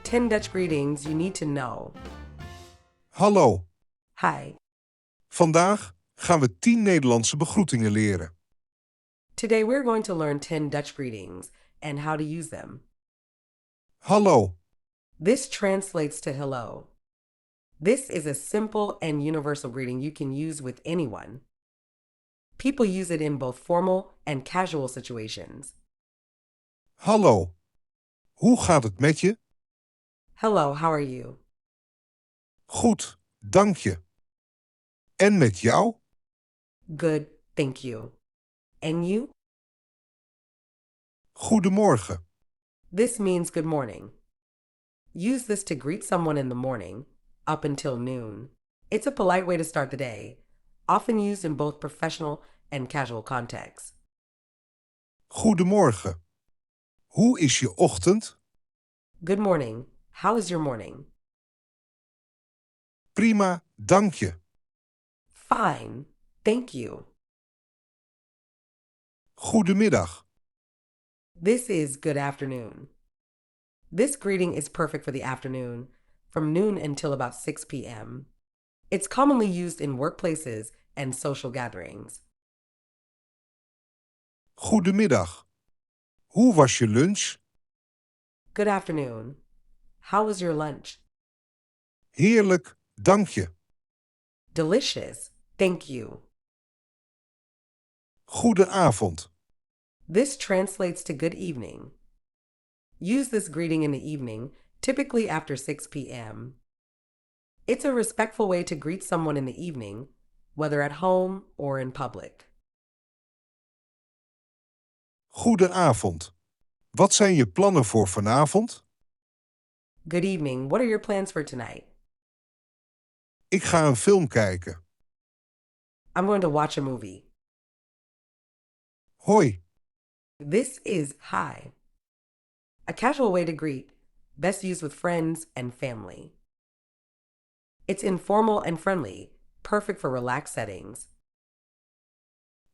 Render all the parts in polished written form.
10 Dutch greetings you need to know. Hallo, Hi. vandaag gaan we 10 Nederlandse begroetingen leren. Today we're going to learn 10 Dutch greetings and how to use them. Hallo, This translates to hello. This is a simple and universal greeting you can use with anyone. People use it in both formal and casual situations. hallo. Hoe gaat het met je? Hello, how are you? Goed, dank je. En met jou? Good, thank you. And you? Goedemorgen. This means good morning. Use this to greet someone in the morning, up until noon. It's a polite way to start the day, often used in both professional and casual contexts. Goedemorgen. Hoe is je ochtend? Good morning. How is your morning? Prima, dank je. Fine. Thank you. Goedemiddag. This is good afternoon. This greeting is perfect for the afternoon, from noon until about 6 p.m. It's commonly used in workplaces and social gatherings. Goedemiddag. Hoe was je lunch? Good afternoon. How was your lunch? Heerlijk, dank je. Delicious. Thank you. Goedenavond. This translates to good evening. Use this greeting in the evening, typically after 6 p.m. It's a respectful way to greet someone in the evening, whether at home or in public. Goedenavond. Wat zijn je plannen voor vanavond? Good evening. What are your plans for tonight? Ik ga een film kijken. I'm going to watch a movie. Hoi, This is hi. A casual way to greet, best used with friends and family. It's informal and friendly, perfect for relaxed settings.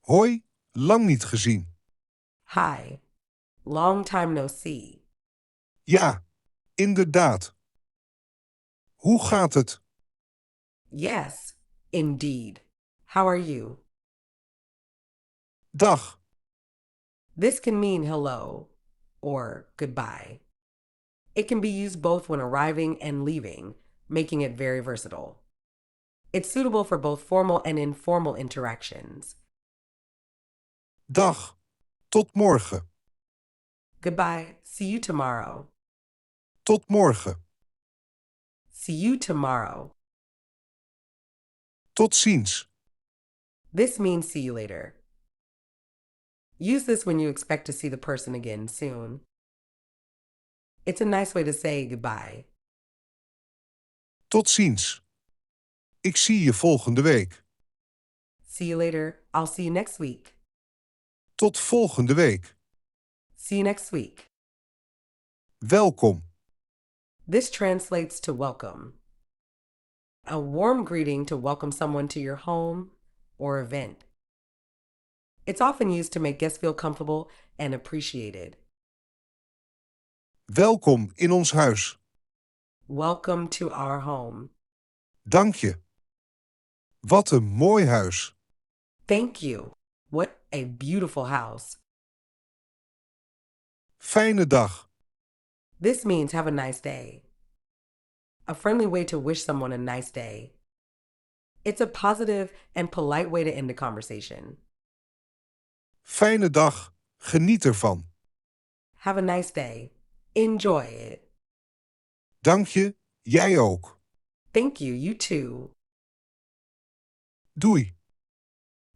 hoi, lang niet gezien. Hi. Long time no see. Ja, inderdaad. Hoe gaat het? Yes, indeed. How are you? Dag, This can mean hello or goodbye. It can be used both when arriving and leaving, making it very versatile. It's suitable for both formal and informal interactions. dag. Tot morgen. Goodbye. See you tomorrow. Tot morgen. See you tomorrow. Tot ziens. This means see you later. Use this when you expect to see the person again soon. It's a nice way to say goodbye. Tot ziens. Ik zie je volgende week. See you later. I'll see you next week. Tot volgende week. See you next week. Welkom. This translates to welcome. A warm greeting to welcome someone to your home or event. It's often used to make guests feel comfortable and appreciated. Welkom in ons huis. Welcome to our home. Dank je. Wat een mooi huis. Thank you. What a beautiful house. Fijne dag. This means have a nice day. A friendly way to wish someone a nice day. It's a positive and polite way to end a conversation. Fijne dag. Geniet ervan. Have a nice day. Enjoy it. Dank je. Jij ook. Thank you, you too. Doei.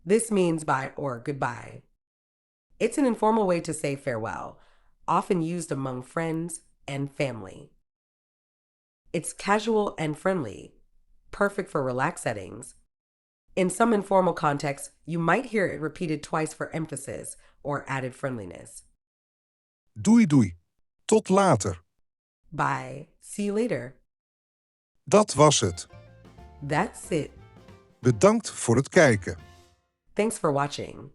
This means bye or goodbye. It's an informal way to say farewell, often used among friends and family. It's casual and friendly, perfect for relaxed settings. In some informal contexts, you might hear it repeated twice for emphasis or added friendliness. Doei doei. Tot later. Bye. See you later. Dat was het. That's it. Bedankt voor het kijken. Thanks for watching.